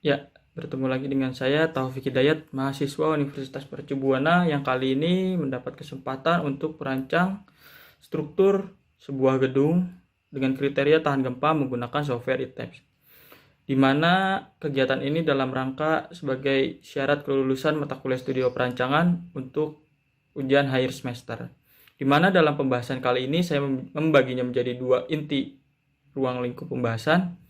Ya, bertemu lagi dengan saya Taufik Hidayat, mahasiswa Universitas Mercubuana yang kali ini mendapat kesempatan untuk merancang struktur sebuah gedung dengan kriteria tahan gempa menggunakan software ITEPS. Di mana kegiatan ini dalam rangka sebagai syarat kelulusan mata kuliah studio perancangan untuk ujian akhir semester. Di mana dalam pembahasan kali ini saya membaginya menjadi dua inti ruang lingkup pembahasan.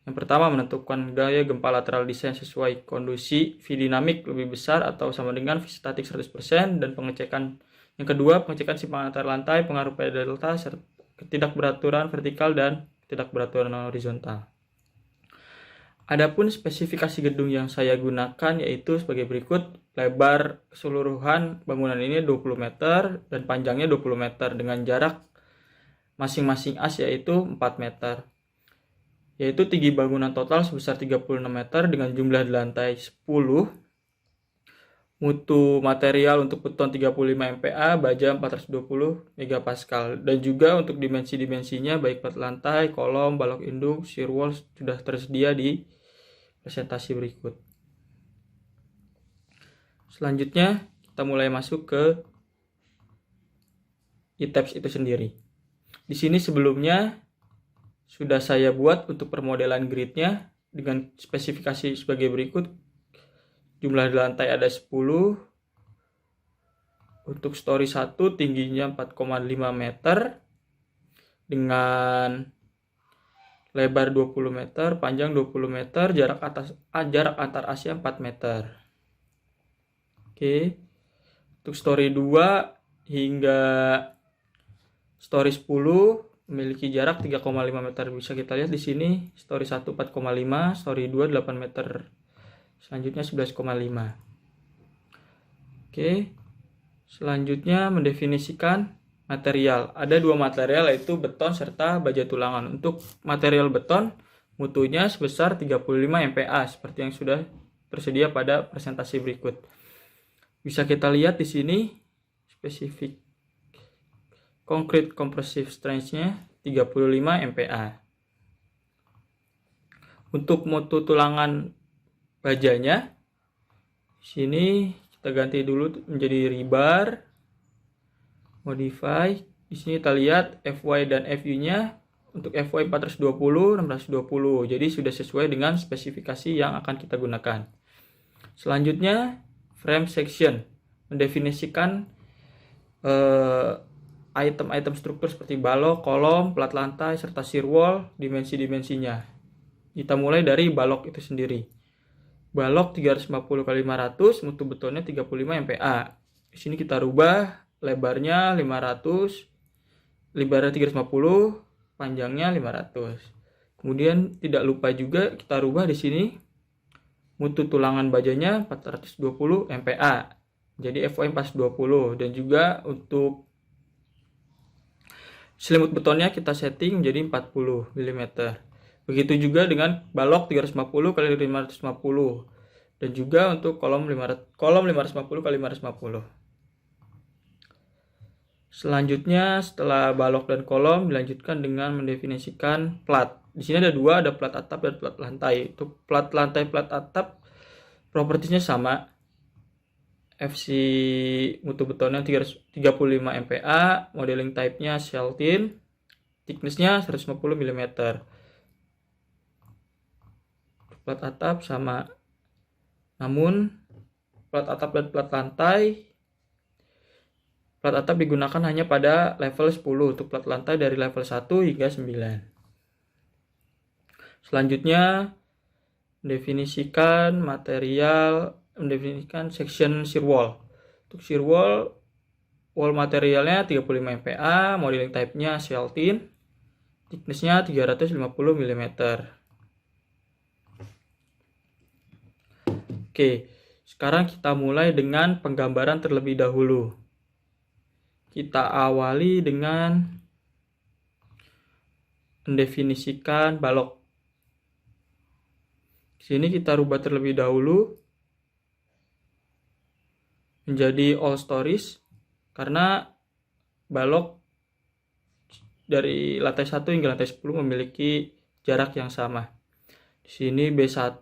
Yang pertama, menentukan gaya gempa lateral desain sesuai kondisi V dinamik lebih besar atau sama dengan V statik 100%, dan pengecekan yang kedua, pengecekan simpangan antar lantai, pengaruh pada delta, serta ketidakberaturan vertikal dan ketidakberaturan horizontal. Adapun spesifikasi gedung yang saya gunakan yaitu sebagai berikut. Lebar keseluruhan bangunan ini 20 meter dan panjangnya 20 meter dengan jarak masing-masing as yaitu 4 meter. Yaitu tinggi bangunan total sebesar 36 meter dengan jumlah di lantai 10. Mutu material untuk beton 35 MPa, baja 420 MPa, dan juga untuk dimensi-dimensinya baik plat lantai, kolom, balok induk, shear wall sudah tersedia di presentasi berikut. Selanjutnya kita mulai masuk ke ITEPS itu sendiri. Di sini sebelumnya sudah saya buat untuk permodelan gridnya dengan spesifikasi sebagai berikut. Jumlah di lantai ada 10. Untuk story 1 tingginya 4,5 meter dengan lebar 20 meter, panjang 20 meter, jarak antar asnya 4 meter. Oke. Untuk story 2 hingga story 10 memiliki jarak 3,5 meter. Bisa kita lihat di sini, story 1 4,5, story 2 8 meter. Selanjutnya 11,5. Oke. Selanjutnya mendefinisikan material. Ada dua material yaitu beton serta baja tulangan. Untuk material beton mutunya sebesar 35 MPa seperti yang sudah tersedia pada presentasi berikut. Bisa kita lihat di sini spesifik concrete compressive strength-nya 35 MPa. Untuk mutu tulangan bajanya, di sini kita ganti dulu menjadi rebar, modify. Di sini kita lihat FY dan FU-nya. Untuk FY 420, 620. Jadi sudah sesuai dengan spesifikasi yang akan kita gunakan. Selanjutnya frame section, mendefinisikan item-item struktur seperti balok, kolom, plat lantai, serta shear wall, dimensi-dimensinya. Kita mulai dari balok itu sendiri. Balok 350 x 500, mutu betonnya 35 MPa. Di sini kita rubah lebarnya 500, lebarnya 350, panjangnya 500. Kemudian tidak lupa juga kita rubah di sini mutu tulangan bajanya 420 MPa. Jadi FY 420, dan juga untuk selimut betonnya kita setting menjadi 40 mm. Begitu juga dengan balok 350 x 550, dan juga untuk kolom 550 x 550. Selanjutnya setelah balok dan kolom dilanjutkan dengan mendefinisikan plat. Di sini ada dua, ada plat atap dan plat lantai. Untuk plat lantai, plat atap propertinya sama. FC mutu betonnya 35 MPa, modeling type-nya shell tin, thickness-nya 150 mm. Plat atap sama. Namun plat atap dan plat lantai, plat atap digunakan hanya pada level 10, untuk plat lantai dari level 1 hingga 9. Selanjutnya mendefinisikan material, mendefinisikan section shear wall. Untuk shear wall materialnya 35 MPa, modeling type-nya shell tin, thickness-nya 350 mm. Oke, sekarang kita mulai dengan penggambaran terlebih dahulu. Kita awali dengan mendefinisikan balok. Di sini kita rubah terlebih dahulu menjadi all stories karena balok dari lantai 1 hingga lantai 10 memiliki jarak yang sama. Di sini B1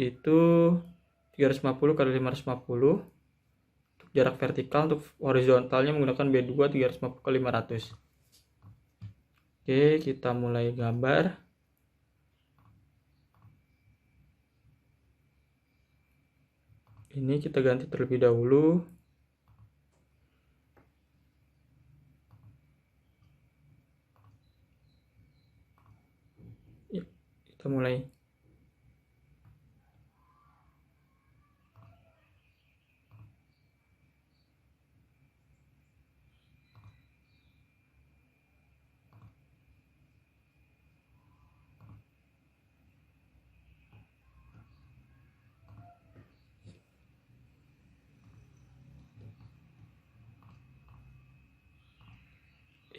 itu 350 kali 550. Untuk jarak vertikal, untuk horizontalnya menggunakan B2 350 kali 500. Oke, kita mulai gambar. Ini kita ganti terlebih dahulu. Yuk, kita mulai.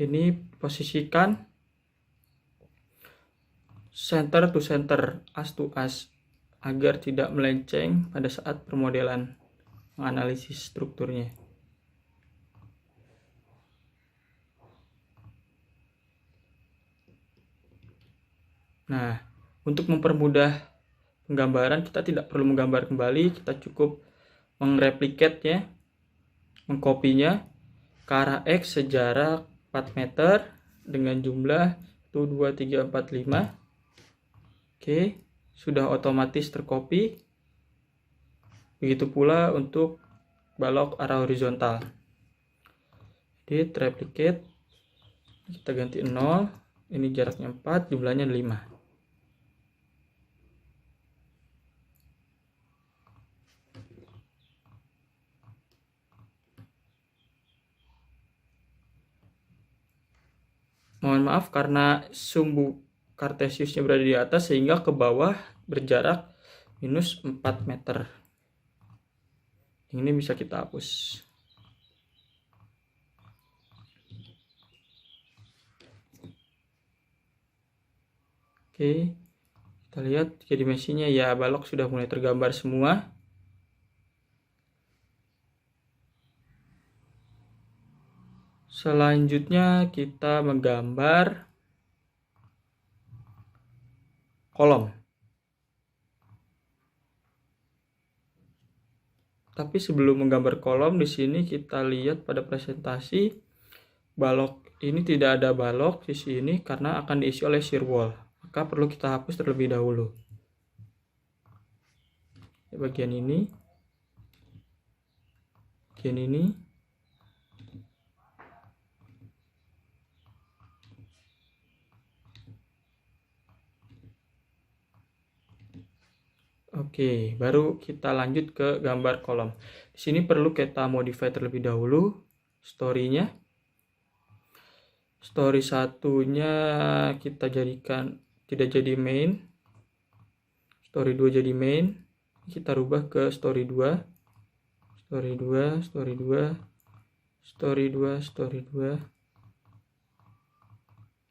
Ini posisikan center to center, as to as, agar tidak melenceng pada saat permodelan menganalisis strukturnya. Nah, untuk mempermudah penggambaran, kita tidak perlu menggambar kembali, kita cukup mengreplikatnya, mengkopinya ke arah X sejarak 4 meter dengan jumlah 1, 2, 3, 4, 5. Oke, sudah otomatis tercopy. Begitu pula untuk balok arah horizontal. Edit, replicate, kita ganti 0. Ini jaraknya 4, jumlahnya 5. Mohon maaf karena sumbu kartesiusnya berada di atas sehingga ke bawah berjarak minus 4 meter. Ini bisa kita hapus. Oke, kita lihat tiga dimensinya ya, balok sudah mulai tergambar semua. Selanjutnya kita menggambar kolom. Tapi sebelum menggambar kolom, di sini kita lihat pada presentasi balok ini tidak ada balok di sini karena akan diisi oleh shear wall. Maka perlu kita hapus terlebih dahulu. Bagian ini, bagian ini. Oke, baru kita lanjut ke gambar kolom. Di sini perlu kita modify terlebih dahulu story-nya. Story satunya kita jadikan tidak jadi main. Story 2 jadi main. Kita rubah ke story 2. Story 2, story 2, story 2, story 2.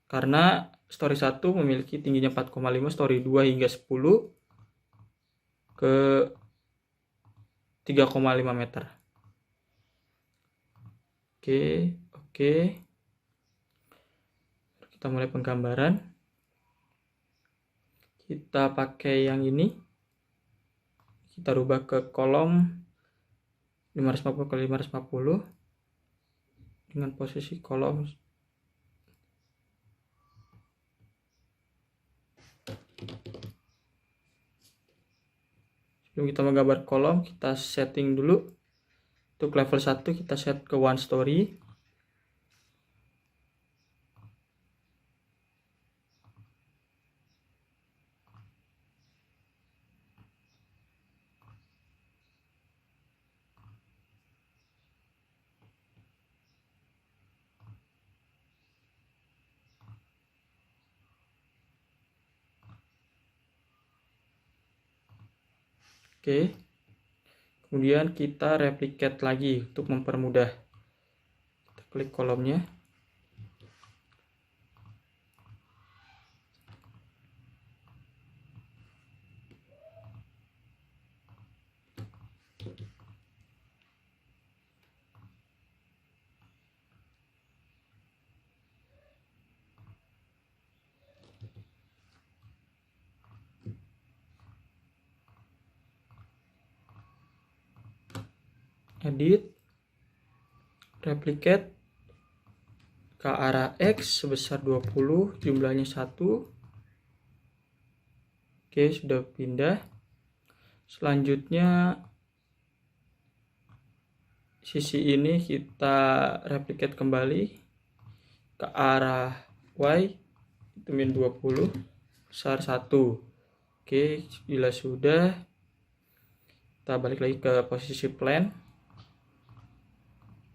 Karena story 1 memiliki tingginya 4,5, story 2 hingga 10 ke 3,5 meter. Oke. Kita mulai penggambaran. Kita pakai yang ini. Kita rubah ke kolom 550 kali 550 dengan posisi kolom sebelum kita menggambar kolom, kita setting dulu. Untuk level 1 kita set ke one story. Oke. Kemudian kita replicate lagi untuk mempermudah. Kita klik kolomnya. edit, replicate ke arah X sebesar 20, jumlahnya 1. Oke, sudah pindah. Selanjutnya sisi ini kita replicate kembali ke arah Y, itu min 20, besar 1. Oke, bila sudah, kita balik lagi ke posisi plan.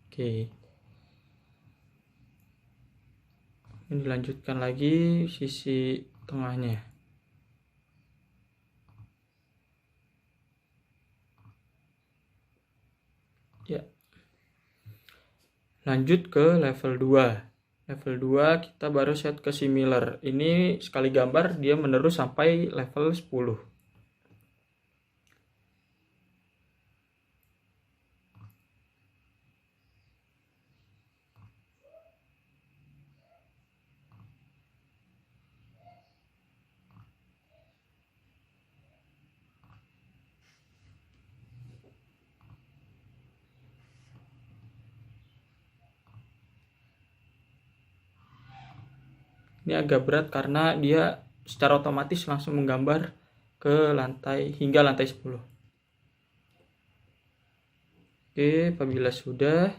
Oke, ini dilanjutkan lagi sisi tengahnya. Ya, lanjut ke level 2. Level 2 kita baru set ke similar. Ini sekali gambar dia menerus sampai level 10. Ini agak berat karena dia secara otomatis langsung menggambar ke lantai hingga lantai 10. Oke, apabila sudah,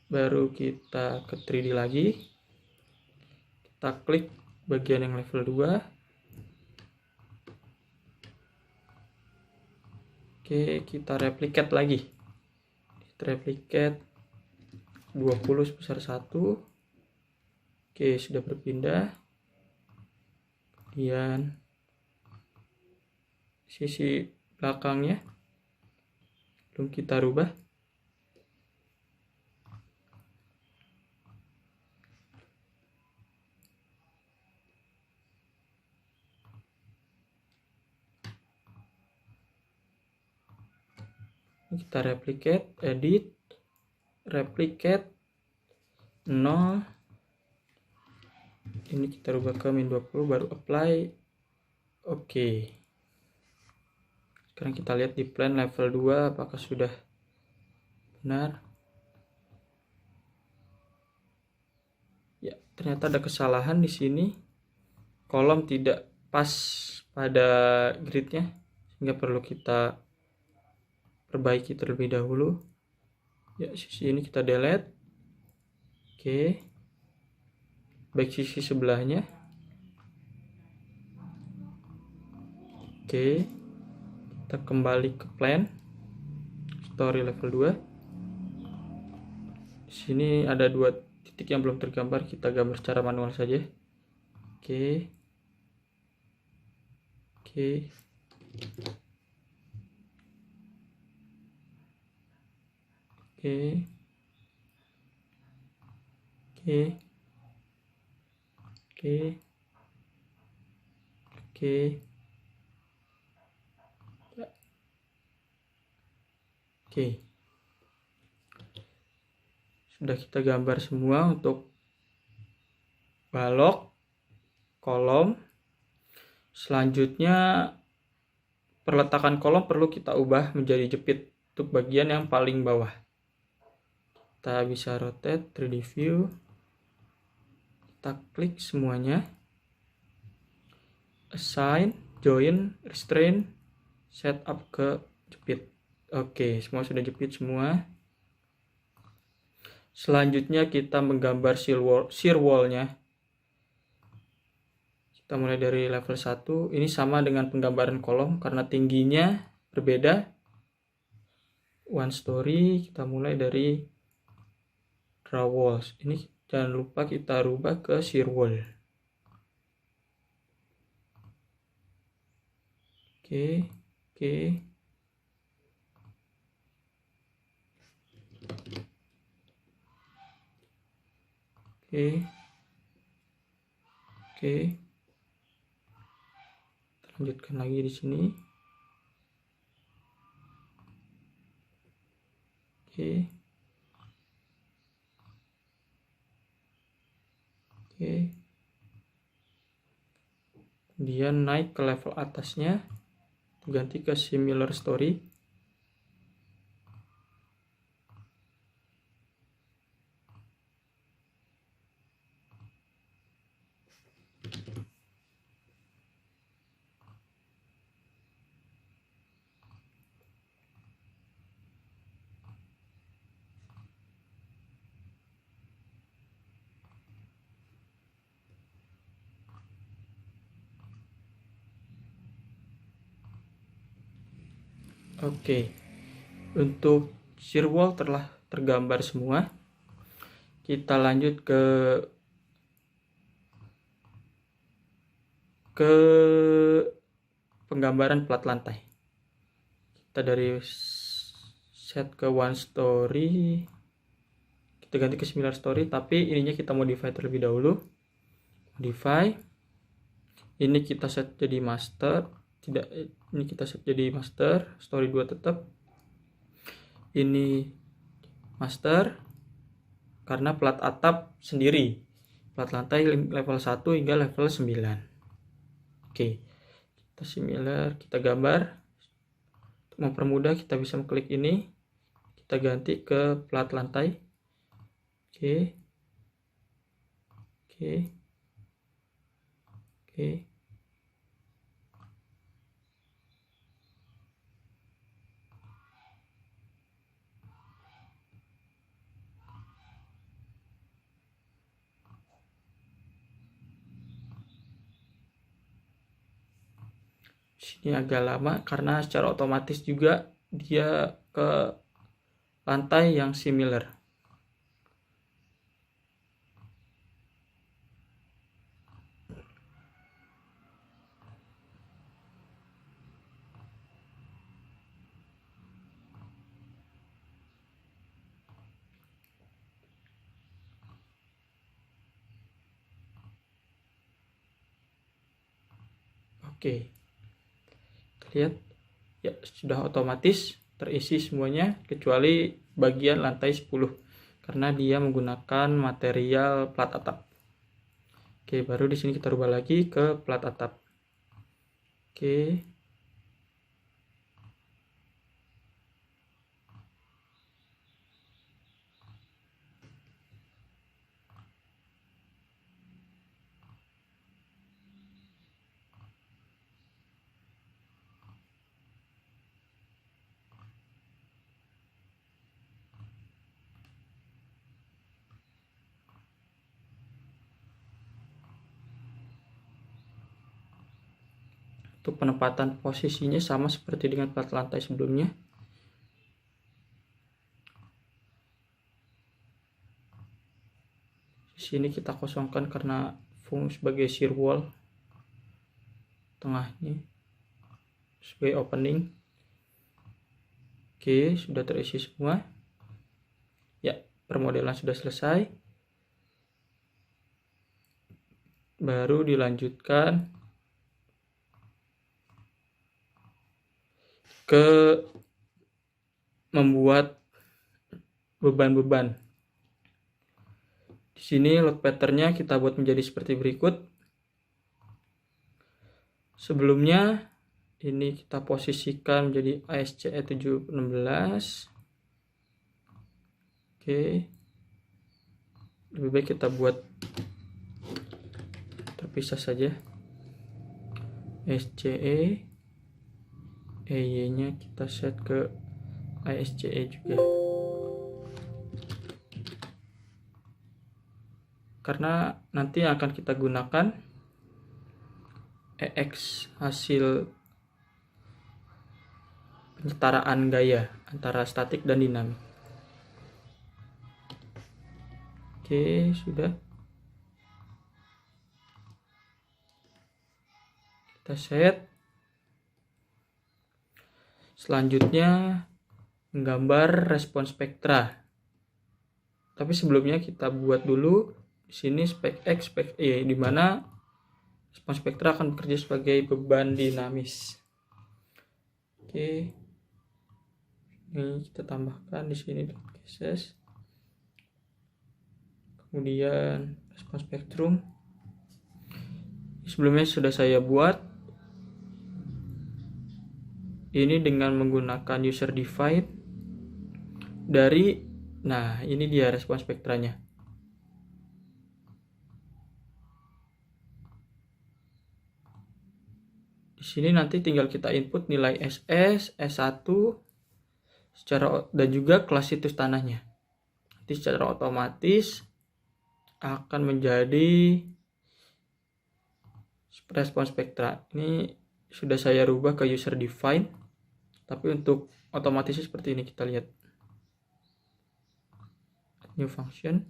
baru kita ke 3D lagi. Kita klik bagian yang level 2. Oke, kita replicate lagi. Kita replicate 20 sebesar 1. Oke, sudah berpindah. Kemudian sisi belakangnya belum kita rubah. Kita replicate, edit, replicate 0. Ini kita rubah ke min 20, baru apply. Oke. Sekarang kita lihat di plan level 2 apakah sudah benar. Ya, ternyata ada kesalahan di sini. Kolom tidak pas pada gridnya, sehingga perlu kita perbaiki terlebih dahulu. Ya, sisi ini kita delete. Oke. Baik sisi sebelahnya. Oke. Kita kembali ke plan. Story level 2. Di sini ada 2 titik yang belum tergambar, kita gambar secara manual saja. Oke. Oke. Oke. Oke. Oke. Oke. Oke. Sudah kita gambar semua untuk balok, kolom. Selanjutnya perletakan kolom perlu kita ubah menjadi jepit untuk bagian yang paling bawah. Kita bisa rotate 3D view. Kita klik semuanya. Assign, join, restrain, setup ke jepit. Oke, semua sudah jepit semua. Selanjutnya kita menggambar shear wall-nya. Kita mulai dari level 1. Ini sama dengan penggambaran kolom karena tingginya berbeda. One story, kita mulai dari draw walls. Ini jangan lupa kita rubah ke shear wall. Oke, oke. Oke. Oke. Lanjutkan lagi di sini. Oke. Oke. Kemudian naik ke level atasnya, ganti ke similar story. Oke, untuk shear wall telah tergambar semua. Kita lanjut ke penggambaran plat lantai. Kita dari set ke one story, kita ganti ke similar story, tapi ininya kita modify terlebih dahulu. Modify, ini kita set jadi master, tidak, ini kita set jadi master, story 2 tetap, ini master karena plat atap sendiri, plat lantai level 1 hingga level 9. Oke, kita similar, kita gambar. Untuk mempermudah kita bisa mengklik ini, kita ganti ke plat lantai. Oke, oke, oke. Sini agak lama karena secara otomatis juga dia ke lantai yang similar. Oke, kita lihat ya, sudah otomatis terisi semuanya kecuali bagian lantai 10 karena dia menggunakan material plat atap. Oke, baru di sini kita rubah lagi ke plat atap. Oke, untuk penempatan posisinya sama seperti dengan plat lantai sebelumnya. Di sini kita kosongkan karena fungsi sebagai shear wall, tengahnya sebagai opening. Oke, sudah terisi semua. Ya, permodelan sudah selesai. Baru dilanjutkan ke membuat beban-beban. Di sini load patternnya kita buat menjadi seperti berikut. Sebelumnya ini kita posisikan menjadi ASCE 716. Oke, lebih baik kita buat terpisah saja. SCE, EY nya kita set ke ASCE juga, karena nanti akan kita gunakan EX hasil penyetaraan gaya antara statik dan dinamik. Oke, sudah. Kita set. Selanjutnya menggambar respons spektra. Tapi sebelumnya kita buat dulu di sini spek X, spek Y, di mana respons spektra akan bekerja sebagai beban dinamis. Oke. Ini kita tambahkan di sini cases. Kemudian respons spektrum. Sebelumnya sudah saya buat. Ini dengan menggunakan user define dari, nah ini dia respons spektranya. Di sini nanti tinggal kita input nilai SS, S1 dan juga kelas situs tanahnya. Nanti secara otomatis akan menjadi respons spektra. Ini sudah saya rubah ke user define. Tapi untuk otomatisnya seperti ini, kita lihat new function.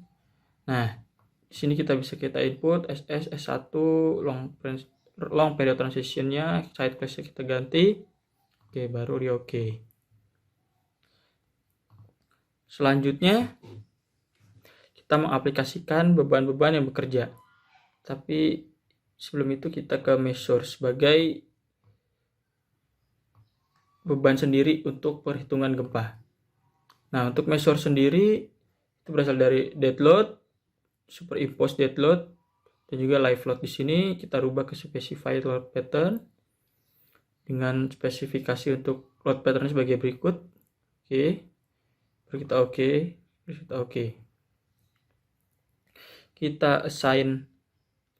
Nah, di sini kita bisa input SS S1 long period transition-nya, side class-nya kita ganti. Oke, baru di oke. Selanjutnya kita mengaplikasikan beban-beban yang bekerja. Tapi sebelum itu kita ke measure sebagai beban sendiri untuk perhitungan gempa. Nah, untuk measure sendiri itu berasal dari dead load, superimpose dead load, dan juga live load. Di sini kita rubah ke specified load pattern dengan spesifikasi untuk load pattern sebagai berikut. Oke. Baru kita oke. Kita assign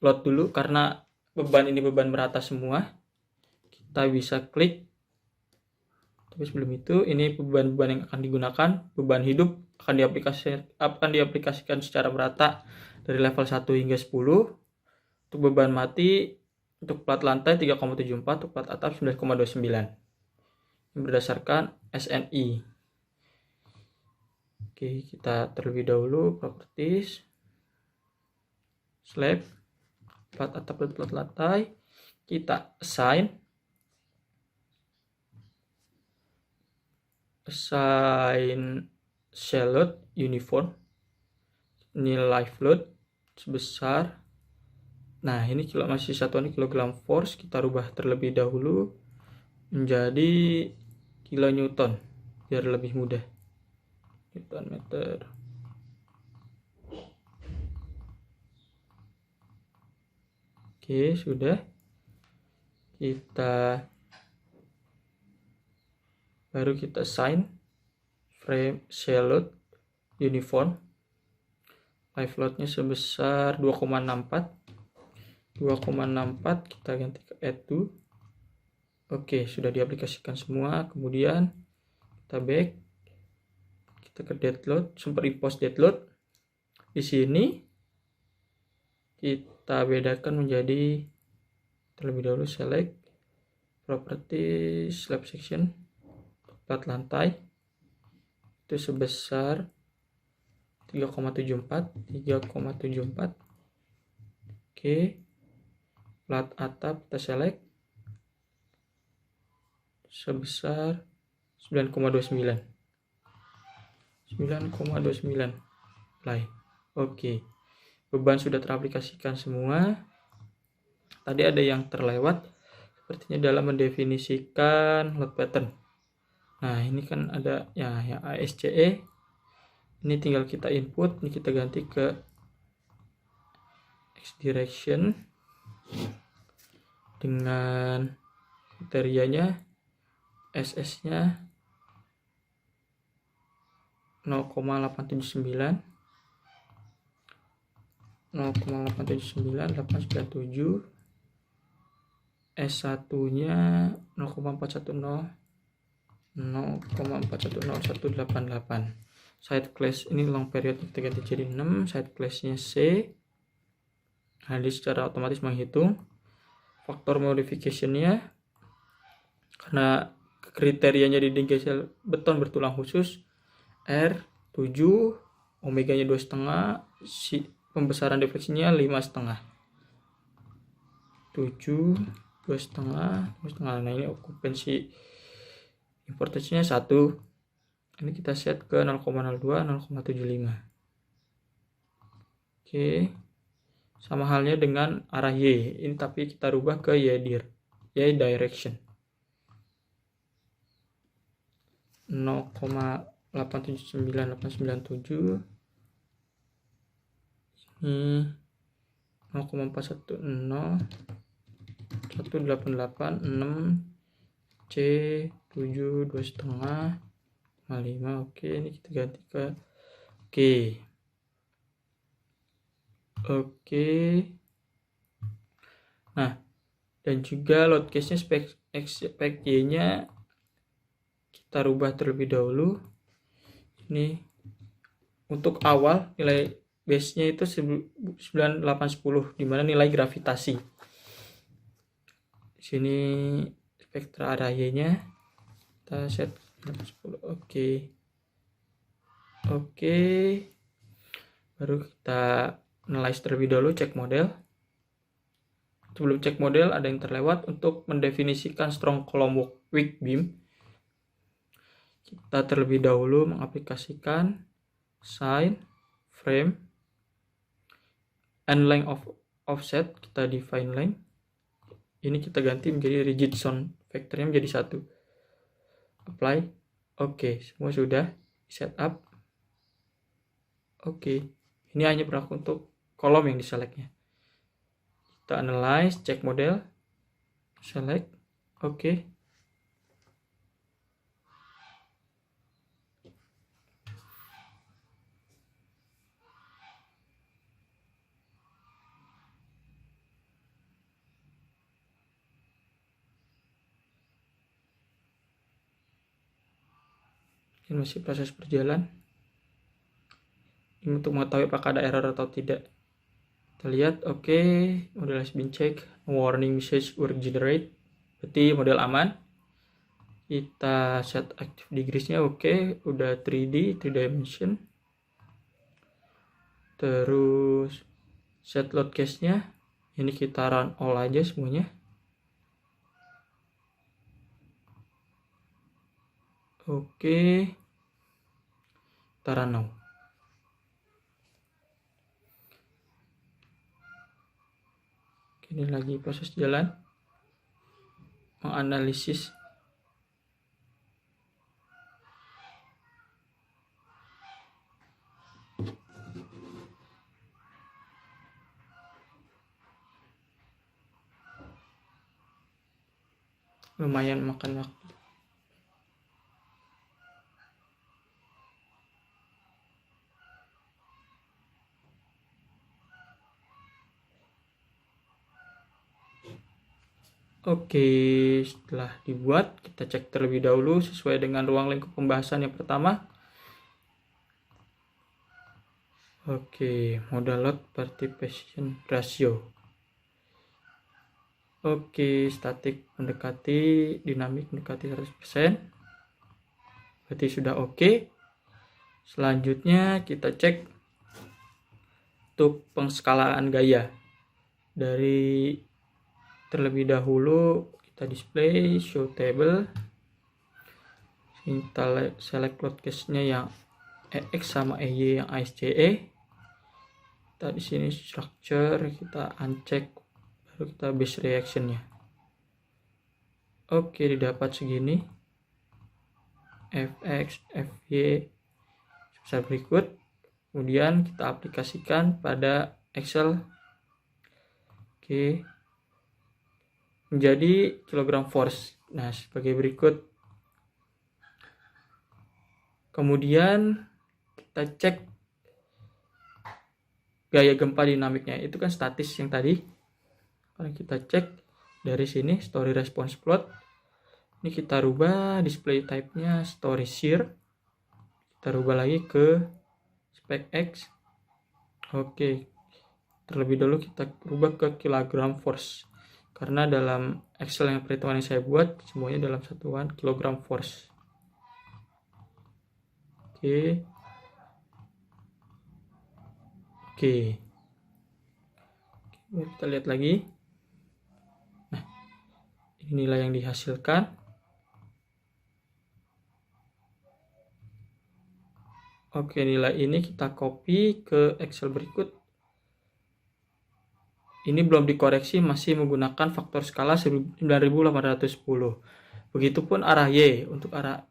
load dulu karena beban ini beban merata semua. Kita bisa klik. Tapi sebelum itu, ini beban-beban yang akan digunakan, beban hidup akan diaplikasikan secara merata dari level 1 hingga 10. Untuk beban mati, untuk plat lantai 3,74, untuk plat atap 9,29. Ini berdasarkan SNI. Oke, kita terlebih dahulu properties, slab, plat atap dan plat lantai. Kita assign shell load uniform, ini live load sebesar, nah ini masih satuan kilogram force, kita rubah terlebih dahulu menjadi kilonewton biar lebih mudah, newton meter. Oke, sudah. Baru kita assign frame shell load uniform, live loadnya sebesar 2,64, kita ganti ke add to. Oke, sudah diaplikasikan semua. Kemudian kita back, kita ke dead load, superimpose dead load. Di sini kita bedakan menjadi, terlebih dahulu select properties slab section, plat lantai itu sebesar 3,74. Oke, plat atap kita select sebesar 9,29 play. Oke, beban sudah teraplikasikan semua. Tadi ada yang terlewat sepertinya dalam mendefinisikan load pattern. Nah, ini kan ada ya yang ASCE. Ini tinggal kita input, ini kita ganti ke X direction dengan kriterianya SS-nya 0,879 S1-nya 0,410 side class ini long period kita ganti jadi 6, side class-nya C. Nah, ini secara otomatis menghitung faktor modification-nya karena kriterianya di diesel beton bertulang khusus R7, omeganya 2,5, si pembesaran defleksinya 5,5, 7, 2,5. Nah, ini okupansi importasinya 1. Ini kita set ke 0,02, 0,75. Oke. Sama halnya dengan arah Y. Ini tapi kita rubah ke Y direction. 0,879897. Ini 0,410 188 6 C 7 2,5 5. Oke, ini kita ganti ke oke. Nah, dan juga load case-nya spek Y-nya kita rubah terlebih dahulu. Ini untuk awal nilai base-nya itu 9810 di mana nilai gravitasi. Di sini spektra area Y-nya Kita set 10. Oke. Baru kita analyze terlebih dahulu, cek model. Sebelum cek model, ada yang terlewat untuk mendefinisikan strong column weak beam. Kita terlebih dahulu mengaplikasikan sine, frame, and length of offset. Kita define length. Ini kita ganti menjadi rigid zone, vektornya menjadi 1. Apply. Oke, semua sudah setup. Oke, ini hanya berlaku untuk kolom yang diselectnya. Kita analyze, cek model, select, oke. Ini masih proses berjalan. Ini untuk mengetahui apakah ada error atau tidak. Kita lihat, oke, model has been checked, warning message were generate, berarti model aman. Kita set active degrees-nya, oke, udah 3D, 3 dimension. Terus set load case-nya, ini kita run all aja semuanya. Oke, kita run now. Ini lagi proses jalan menganalisis. Lumayan makan waktu. Oke, setelah dibuat, kita cek terlebih dahulu sesuai dengan ruang lingkup pembahasan yang pertama. Oke, modal load participation ratio. Oke, statik mendekati, dinamik mendekati 100%. Berarti sudah oke. Selanjutnya kita cek untuk pengskalaan gaya. Dari terlebih dahulu kita display show table. Kita select load case-nya yang EX sama EY yang ASCE. Kita di sini structure, kita uncheck, baru kita base reaction-nya. Oke, didapat segini. Fx, Fy sebesar berikut. Kemudian kita aplikasikan pada Excel. Oke. Menjadi kilogram force. Nah, sebagai berikut. Kemudian kita cek gaya gempa dinamiknya. Itu kan statis yang tadi. Sekarang kita cek dari sini story response plot. Ini kita rubah display type-nya story shear. Kita rubah lagi ke spec X. Oke. Terlebih dahulu kita rubah ke kilogram force. Karena dalam Excel yang perhitungan yang saya buat semuanya dalam satuan kilogram force. Oke. Kita lihat lagi. Nah, ini nilai yang dihasilkan. Oke, nilai ini kita copy ke Excel berikut. Ini belum dikoreksi, masih menggunakan faktor skala 9810. Begitupun arah Y. Untuk arah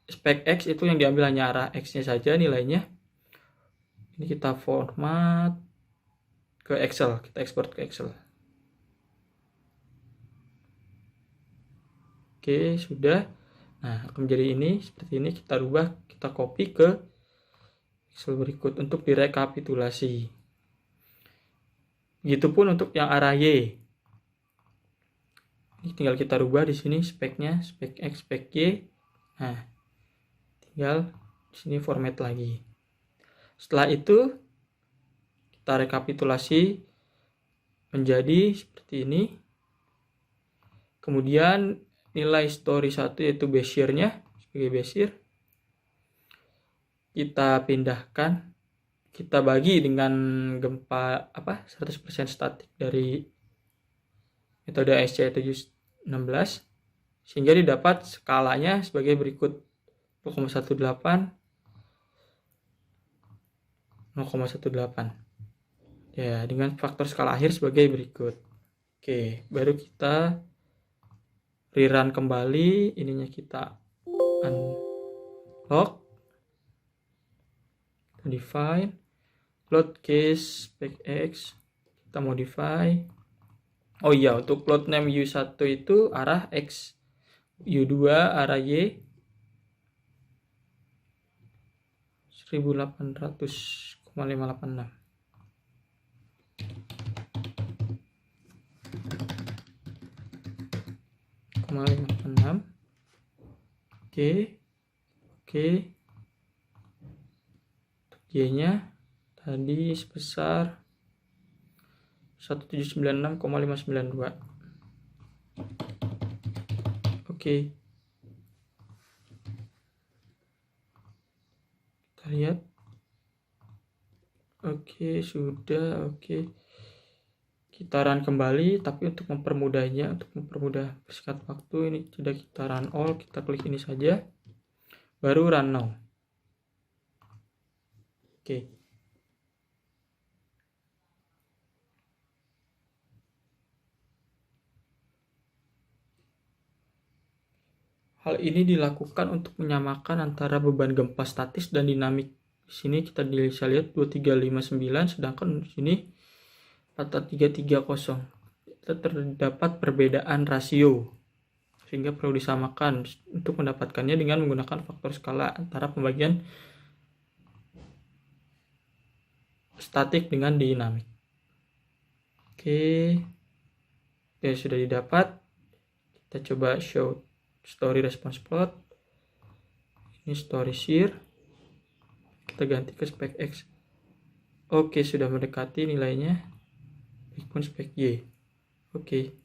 spek X itu yang diambil hanya arah X-nya saja nilainya. Ini kita format ke Excel, kita ekspor ke Excel. Oke, sudah. Nah, akan menjadi ini, seperti ini. Kita rubah, kita copy ke Excel berikut untuk direkapitulasi. Begitupun untuk yang arah Y. Ini tinggal kita rubah di sini speknya, spek X, spek Y. Nah, tinggal di sini format lagi. Setelah itu kita rekapitulasi menjadi seperti ini. Kemudian nilai story 1 yaitu base-nya sebagai base. Kita pindahkan, kita bagi dengan gempa 100% statik dari metode SC716 sehingga didapat skalanya sebagai berikut: 0,18, 0,18 ya, dengan faktor skala akhir sebagai berikut. Oke, baru kita rerun kembali, ininya kita unlock, kita define load case spec-x, kita modify. Oh iya, untuk load name U1 itu arah X, U2 arah Y 1800,586. Oke. Untuk Y-nya tadi sebesar 1796,592. Oke. Kita lihat. Oke, sudah. Oke. Kita run kembali, tapi untuk mempermudahnya, untuk mempermudah persingkat waktu, ini sudah kita run all, kita klik ini saja, baru run now. Oke. Hal ini dilakukan untuk menyamakan antara beban gempa statis dan dinamik. Di sini kita bisa lihat 2359, sedangkan di sini 43330. Terdapat perbedaan rasio sehingga perlu disamakan. Untuk mendapatkannya dengan menggunakan faktor skala antara pembagian statik dengan dinamik. Oke, sudah didapat. Kita coba show story response plot. Ini story shear, kita ganti ke spec X. Oke, sudah mendekati nilainya. Pun spek Y. Oke.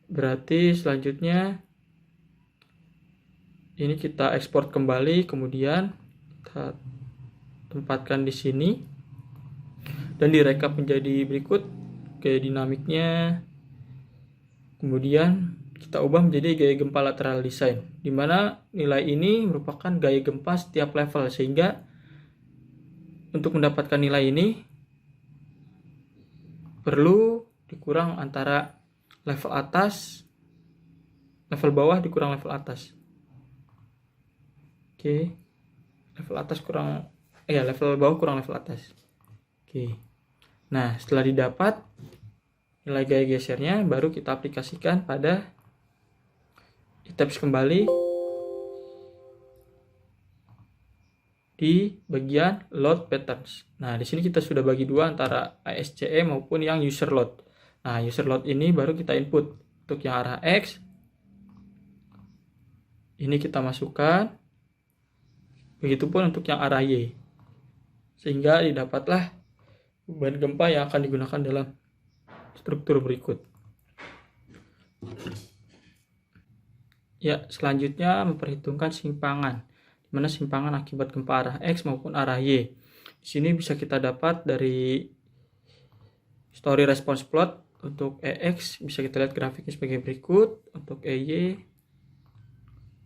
Berarti selanjutnya ini kita ekspor kembali, kemudian kita tempatkan di sini dan direkap menjadi berikut gaya dinamiknya. Kemudian kita ubah menjadi gaya gempa lateral design, di mana nilai ini merupakan gaya gempa setiap level, sehingga untuk mendapatkan nilai ini perlu dikurang antara level atas, level bawah dikurang level atas. Oke. Level atas kurang, level bawah kurang level atas. Oke. Nah, setelah didapat nilai gaya gesernya, baru kita aplikasikan pada items kembali di bagian load patterns. Nah, di sini kita sudah bagi dua antara ASCE maupun yang user load. Nah, user load ini baru kita input. Untuk yang arah X, ini kita masukkan. Begitupun untuk yang arah Y. Sehingga didapatlah beban gempa yang akan digunakan dalam struktur berikut. Ya, selanjutnya memperhitungkan simpangan, di mana simpangan akibat gempa arah X maupun arah Y. Di sini bisa kita dapat dari story response plot. Untuk EX bisa kita lihat grafiknya sebagai berikut. Untuk EY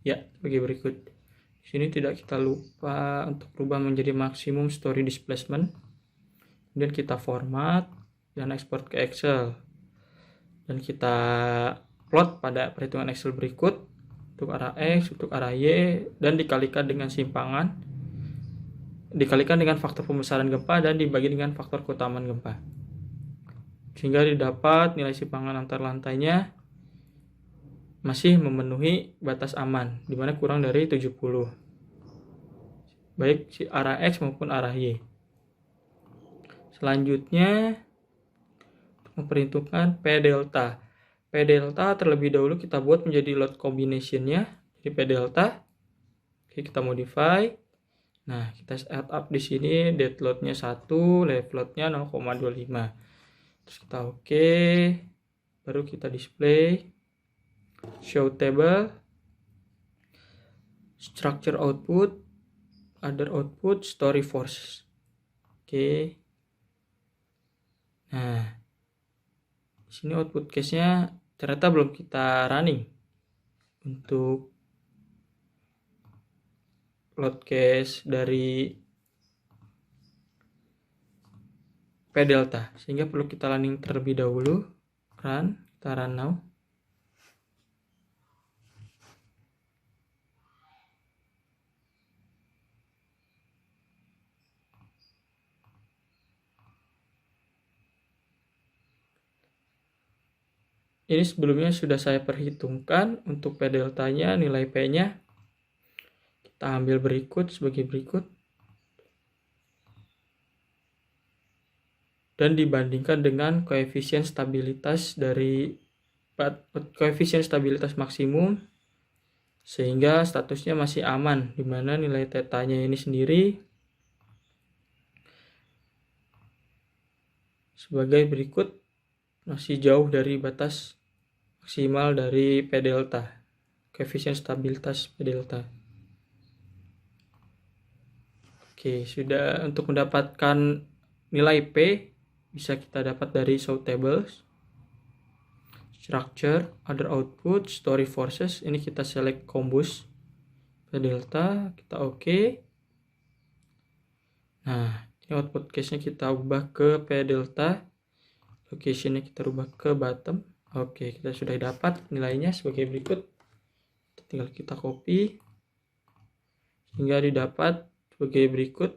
ya sebagai berikut. Di sini tidak kita lupa untuk berubah menjadi maksimum story displacement. Kemudian kita format dan ekspor ke Excel. Dan kita plot pada perhitungan Excel berikut. Untuk arah X, untuk arah Y, dan dikalikan dengan simpangan, dikalikan dengan faktor pembesaran gempa, dan dibagi dengan faktor keutamaan gempa, sehingga didapat nilai simpangan antar lantainya masih memenuhi batas aman, di mana kurang dari 70, baik si arah X maupun arah Y. Selanjutnya memperhitungkan P delta. P delta terlebih dahulu kita buat menjadi load combination-nya. Jadi P delta. Oke, kita modify. Nah, kita setup di sini dead load-nya 1, live load-nya 0,25. Terus kita oke. baru kita display, show table, structure output, other output, story force. Oke. Nah, di sini output case-nya ternyata belum kita running untuk load case dari pdelta, sehingga perlu kita running terlebih dahulu. Kita run now. Ini sebelumnya sudah saya perhitungkan untuk pdelta-nya, nilai P-nya. Kita ambil berikut sebagai berikut. Dan dibandingkan dengan koefisien stabilitas maksimum, sehingga statusnya masih aman, di mana nilai tetanya ini sendiri sebagai berikut, masih jauh dari batas maksimal dari pdelta, koefisien stabilitas pdelta. Oke, sudah. Untuk mendapatkan nilai P bisa kita dapat dari show tables, structure, other output, story forces. Ini kita select combust pdelta, kita oke. Nah, ini output case-nya kita ubah ke pdelta, location-nya kita ubah ke bottom. Oke, kita sudah dapat nilainya sebagai berikut. Tinggal kita copy sehingga didapat sebagai berikut,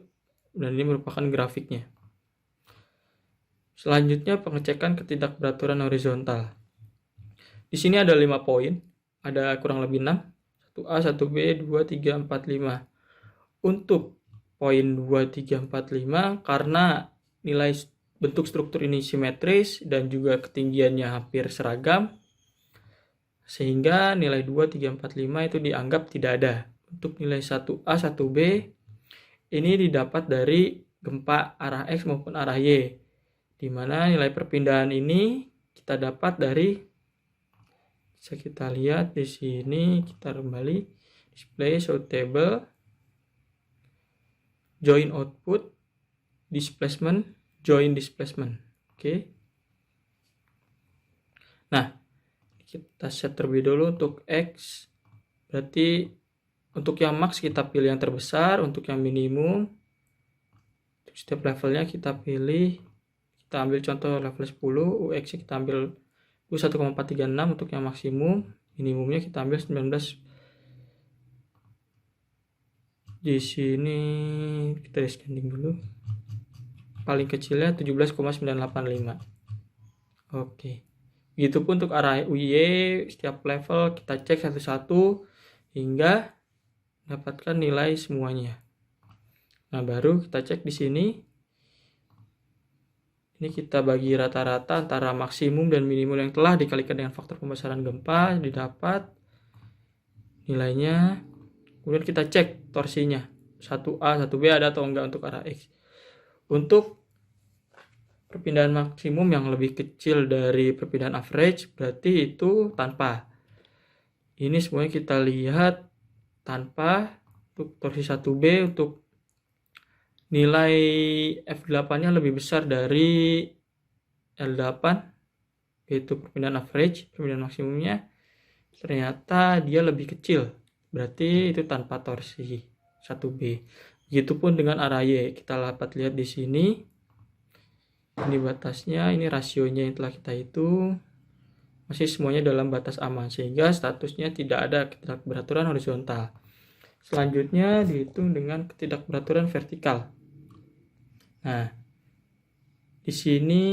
dan ini merupakan grafiknya. Selanjutnya pengecekan ketidakberaturan horizontal. Di sini ada 5 poin, ada kurang lebih 6, 1A, 1B, 2, 3, 4, 5. Untuk poin 2, 3, 4, 5 karena nilai bentuk struktur ini simetris dan juga ketinggiannya hampir seragam, sehingga nilai 2, 3, 4, 5 itu dianggap tidak ada. Untuk nilai 1A, 1B ini didapat dari gempa arah X maupun arah Y, di mana nilai perpindahan ini kita dapat dari, bisa kita lihat di sini, kita kembali display, show table, join output, displacement, join displacement. Oke. Nah, kita set terlebih dulu untuk X. Berarti untuk yang max kita pilih yang terbesar, untuk yang minimum untuk setiap levelnya kita pilih, kita ambil contoh level 10, UX kita ambil 1,436 untuk yang maksimum, minimumnya kita ambil 19. Di sini kita descending dulu. Paling kecilnya 17,985. Oke. Begitupun untuk arah UY, setiap level kita cek satu-satu hingga dapatkan nilai semuanya. Nah, baru kita cek di sini. Ini kita bagi rata-rata antara maksimum dan minimum yang telah dikalikan dengan faktor pembesaran gempa, didapat nilainya. Kemudian kita cek torsinya, 1A, 1B ada atau enggak untuk arah X. Untuk perpindahan maksimum yang lebih kecil dari perpindahan average, berarti itu tanpa. Ini semuanya kita lihat tanpa. Untuk torsi 1B, untuk nilai F8-nya lebih besar dari L8, yaitu perpindahan average, perpindahan maksimumnya, ternyata dia lebih kecil. Berarti itu tanpa torsi 1B. Begitupun dengan arah Y, kita dapat lihat di sini. Ini batasnya, ini rasionya yang telah kita hitung. Masih semuanya dalam batas aman, sehingga statusnya tidak ada ketidakberaturan horizontal. Selanjutnya dihitung dengan ketidakberaturan vertikal. Nah, di sini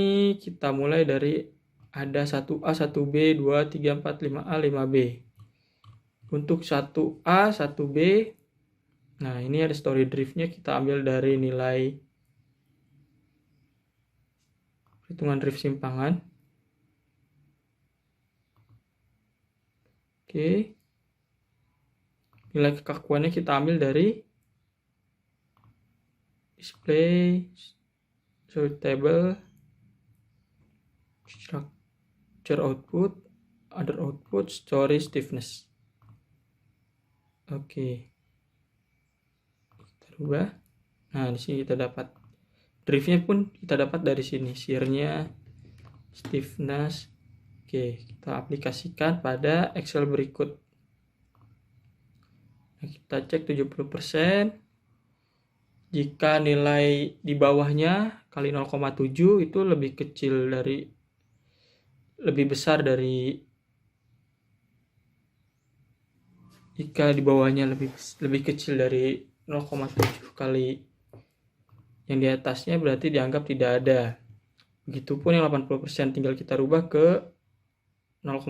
kita mulai dari ada 1A, 1B, 2, 3, 4, 5A, 5B. Untuk 1A, 1B, nah ini ada story driftnya, kita ambil dari nilai perhitungan drift simpangan. Oke. Nilai kekakuannya kita ambil dari display, show table, capture output, other output, story stiffness. Oke. Kita rubah. Nah, di sini kita dapat driftnya pun kita dapat dari sini, shear-nya, stiffness. Oke, kita aplikasikan pada Excel berikut. Nah, kita cek 70%. Jika nilai di bawahnya kali 0,7 itu lebih besar dari, jika di bawahnya lebih kecil dari 0,7 kali yang di atasnya berarti dianggap tidak ada. Begitupun yang 80% tinggal kita rubah ke 0,8.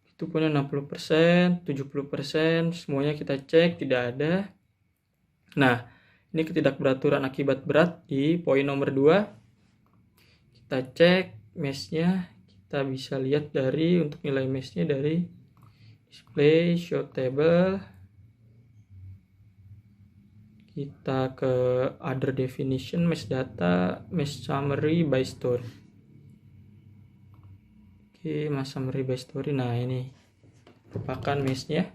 Begitupun yang 60%, 70%, semuanya kita cek tidak ada. Nah, ini ketidakberaturan akibat berat di poin nomor 2. Kita cek mesh-nya, kita bisa lihat untuk nilai mesh-nya dari display show table. Kita ke other definition, mesh data, mesh summary by story. Oke, mesh summary by story. Nah, ini merupakan mesh-nya.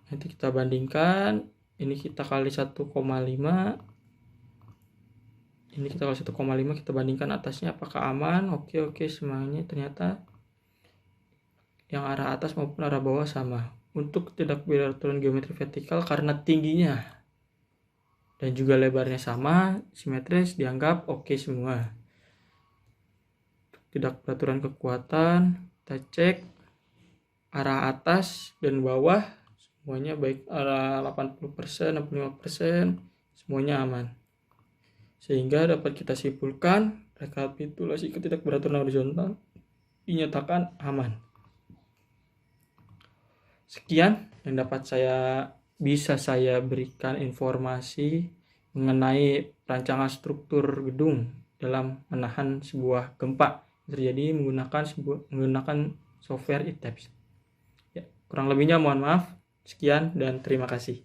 Nanti kita bandingkan, ini kita kali 1,5, ini kita kali 1,5, kita bandingkan atasnya apakah aman. Oke, semuanya ternyata yang arah atas maupun arah bawah sama. Untuk ketidakberaturan geometri vertikal karena tingginya dan juga lebarnya sama, simetris, dianggap oke semua. Ketidakberaturan kekuatan, kita cek arah atas dan bawah, semuanya baik arah 80%, 65%, semuanya aman. Sehingga dapat kita simpulkan rekapitulasi ketidakberaturan horizontal dinyatakan aman. Sekian yang bisa saya berikan informasi mengenai perancangan struktur gedung dalam menahan sebuah gempa terjadi menggunakan software ETABS. Ya, kurang lebihnya mohon maaf. Sekian dan terima kasih.